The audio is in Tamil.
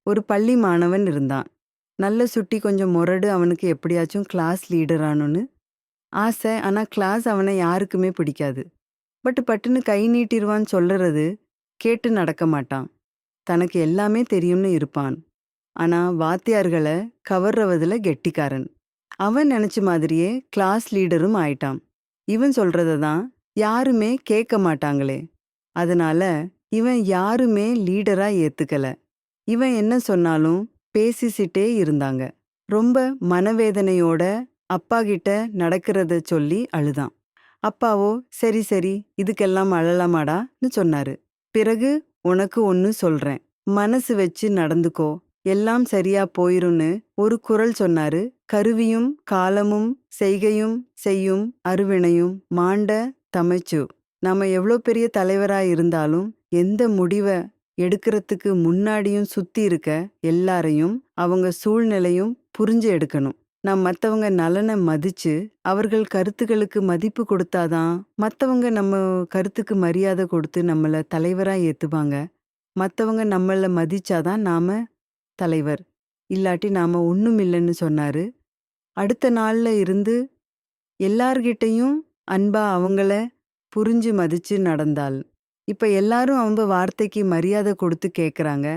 ஒரு பள்ளி மாணவன் இருந்தான். நல்ல சுட்டி, கொஞ்சம் முரடு. அவனுக்கு எப்படியாச்சும் கிளாஸ் லீடர் ஆகணும்னு ஆசை. ஆனா கிளாஸ் அவனை யாருக்குமே பிடிக்காது. பட்டுன்னு கை நீட்டிருவான்னு சொல்லுறது கேட்டு நடக்க மாட்டான். தனக்கு எல்லாமே தெரியும்னு இருப்பான். ஆனா வாத்தியார்கள கவர்றவதுல கெட்டிக்காரன். அவன் நினைச்ச மாதிரியே கிளாஸ் லீடரும் ஆயிட்டான். இவன் சொல்றத தான் யாருமே கேட்க மாட்டாங்களே. அதனால இவன் யாருமே லீடரா ஏத்துக்கல. இவன் என்ன சொன்னாலும் பேசிக்கிட்டே இருந்தாங்க. ரொம்ப மனவேதனையோட அப்பா கிட்ட நடக்கிறத சொல்லி அழுதான். அப்பாவோ, சரி சரி, இதுக்கெல்லாம் அழலாமாடான்னு சொன்னாரு. பிறகு உனக்கு ஒன்னு சொல்றேன், மனசு வச்சு நடந்துக்கோ, எல்லாம் சரியா போயிரும்னு ஒரு குரல் சொன்னாரு. கருவியும் காலமும் செய்கையும் செய்யும் அருவினையும் மாண்ட தமைச்சு. நாம எவ்வளோ பெரிய தலைவரா இருந்தாலும் எந்த முடிவை எடுக்கிறதுக்கு முன்னாடியும் சுத்தி இருக்க எல்லாரையும் அவங்க சூழ்நிலையும் புரிஞ்சு எடுக்கணும். நாம் மற்றவங்க நலனை மதிச்சு அவர்கள் கருத்துக்களுக்கு மதிப்பு கொடுத்தாதான் மற்றவங்க நம்ம கருத்துக்கு மரியாதை கொடுத்து நம்மளை தலைவரா ஏத்துவாங்க. மற்றவங்க நம்மள மதிச்சாதான் நாம தலைவர், இல்லாட்டி நாம ஒண்ணும் இல்லைன்னு சொன்னாரு. அடுத்த நாள்ல இருந்து எல்லார்கிட்டையும் அன்பா அவங்கள புரிஞ்சு மதிச்சு நடந்தாள். இப்ப எல்லாரும் அவங்க வார்த்தைக்கு மரியாதை கொடுத்து கேட்கறாங்க.